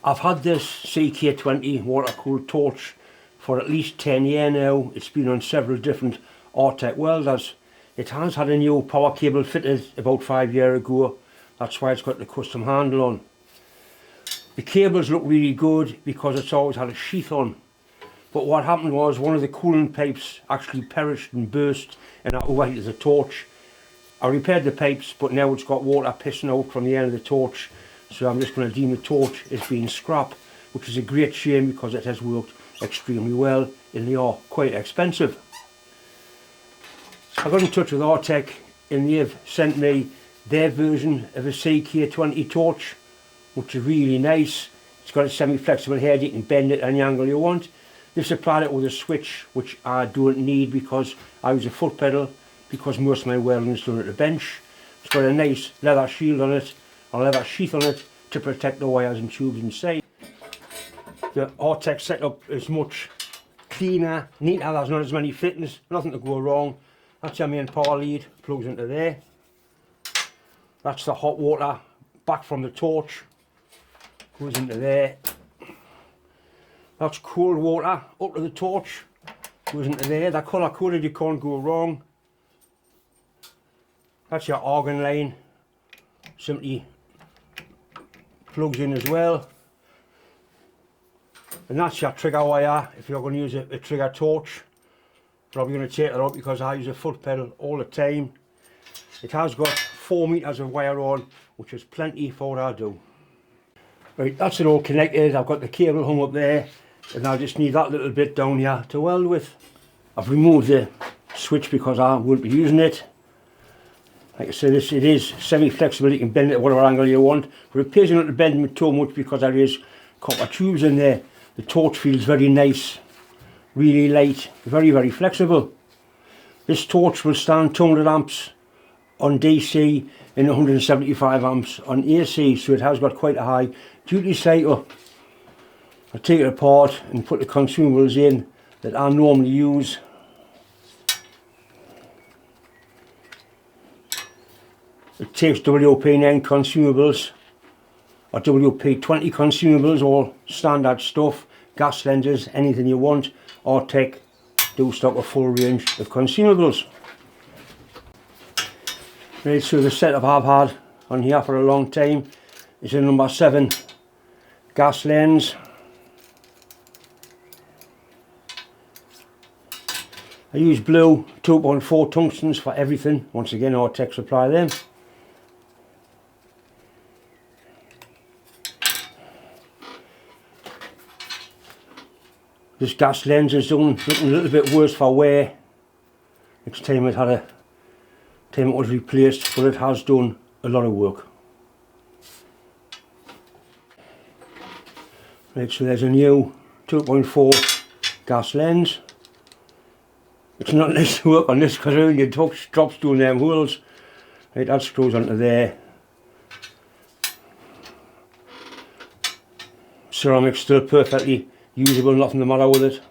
I've had this CK20 water-cooled torch for at least 10 years now. It's been on several different Artec welders. It has had a new power cable fitted about 5 years ago. That's why it's got the custom handle on. The cables look really good because it's always had a sheath on. But what happened was one of the cooling pipes actually perished and burst and that overheated the torch. I repaired the pipes, but now it's got water pissing out from the end of the torch. So I'm just going to deem the torch as being scrap, which is a great shame because it has worked extremely well and they are quite expensive. I got in touch with Artec and they've sent me their version of a CK20 torch, which is really nice. It's got a semi-flexible head, you can bend it any angle you want. They've supplied it with a switch, which I don't need because I use a foot pedal, because most of my welding is done at the bench. It's got a nice leather shield on it, a leather sheath on it to protect the wires and tubes inside. The Artec setup is much cleaner, neater, there's not as many fittings, nothing to go wrong. That's your main power lead, plugs into there. That's the hot water back from the torch, goes into there. That's cold water up to the torch, goes into there. They're colour coded, you can't go wrong. That's your argon line, simply plugs in as well. And that's your trigger wire if you're going to use a trigger torch. Probably going to take it out because I use a foot pedal all the time. It has got 4 meters of wire on, which is plenty for what I do. Right, that's it all connected. I've got the cable hung up there and I just need that little bit down here to weld with. I've removed the switch because I won't be using it. Like I said, it is semi-flexible, you can bend it at whatever angle you want, but it pays not to bend it too much because there is copper tubes in there. The torch feels very nice, really light, very, very flexible. This torch will stand 200 amps on DC and 175 amps on AC, so it has got quite a high duty cycle. I'll take it apart and put the consumables in that I normally use. It takes WP9 consumables or WP20 consumables, all standard stuff, gas lenses, anything you want. Artec do stock a full range of consumables. Right, so the setup I've had on here for a long time is a number 7 gas lens. I use blue 2.4 tungstens for everything. Once again, Artec supply them. This gas lens is looking a little bit worse for wear. Each time it was replaced, but it has done a lot of work. Right, so there's a new 2.4 gas lens. It's not nice to work on this because when your drops down them holes. Right, that screws onto there. Ceramic's still perfectly usable, nothing the matter with it.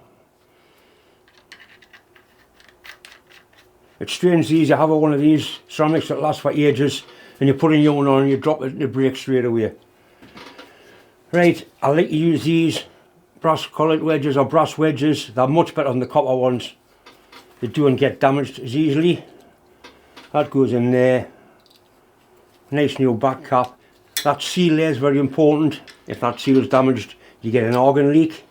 It's strange these, you have one of these ceramics that lasts for ages and you put a new one on and you drop it and it breaks straight away. Right, I like to use these brass collet wedges or brass wedges. They're much better than the copper ones. They don't get damaged as easily. That goes in there. Nice new back cap. That seal there is very important. If that seal is damaged, you get an argon leak.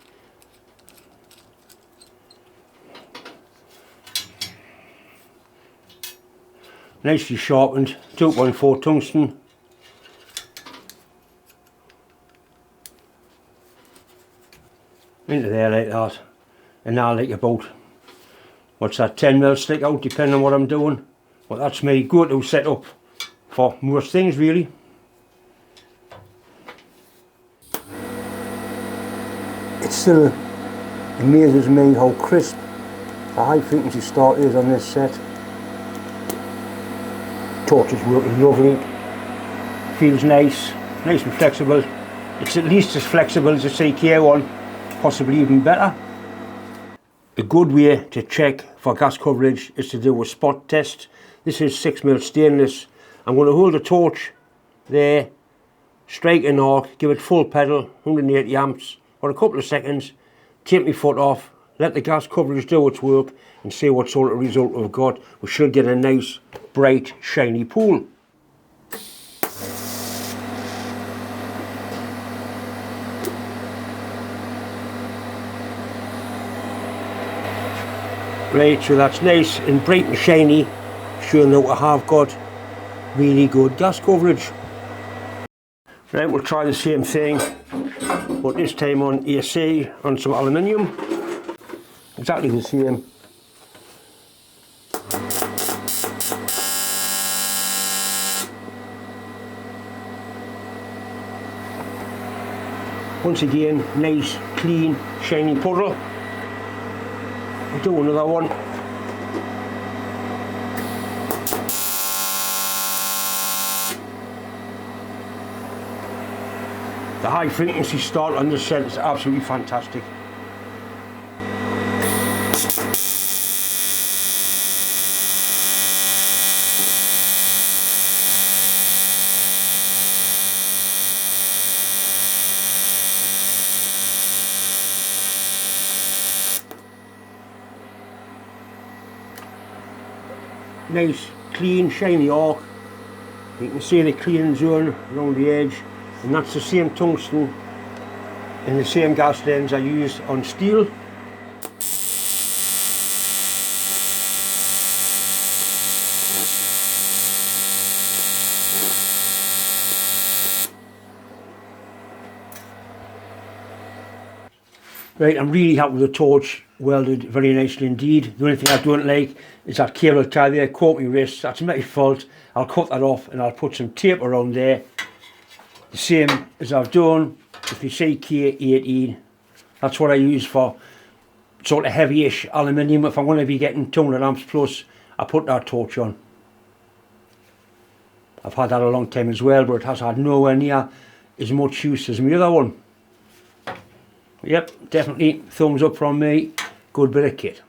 Nicely sharpened 2.4 tungsten. Into there like that. And now like about, what's that, 10mm stick out depending on what I'm doing. But that's my go-to setup for most things really. It still amazes me how crisp the high frequency start is on this set. Torch is working lovely, feels nice and flexible. It's at least as flexible as a CK one, possibly even better. A good way to check for gas coverage is to do a spot test. This is 6mm stainless. I'm going to hold the torch there strike an arc, give it full pedal, 180 amps, for a couple of seconds, take my foot off, let the gas coverage do its work, and see what sort of result we've got. We should get a nice, bright, shiny pool. Right, so that's nice and bright and shiny, showing that we have got really good gas coverage. Right, we'll try the same thing, but this time on AC, on some aluminium. Exactly the same. Once again, nice, clean, shiny puddle. We'll do another one. The high frequency start on this set is absolutely fantastic. Nice, clean, shiny arc. You can see the cleaning zone around the edge, and that's the same tungsten and the same gas lens I use on steel. Right, I'm really happy with the torch, welded very nicely indeed. The only thing I don't like is that cable tie there, caught my wrist. That's my fault. I'll cut that off and I'll put some tape around there. The same as I've done with the CK18. That's what I use for sort of heavy-ish aluminium. If I'm going to be getting 200 amps plus, I put that torch on. I've had that a long time as well, but it has had nowhere near as much use as my other one. Yep, definitely thumbs up from me. Good bit of kit.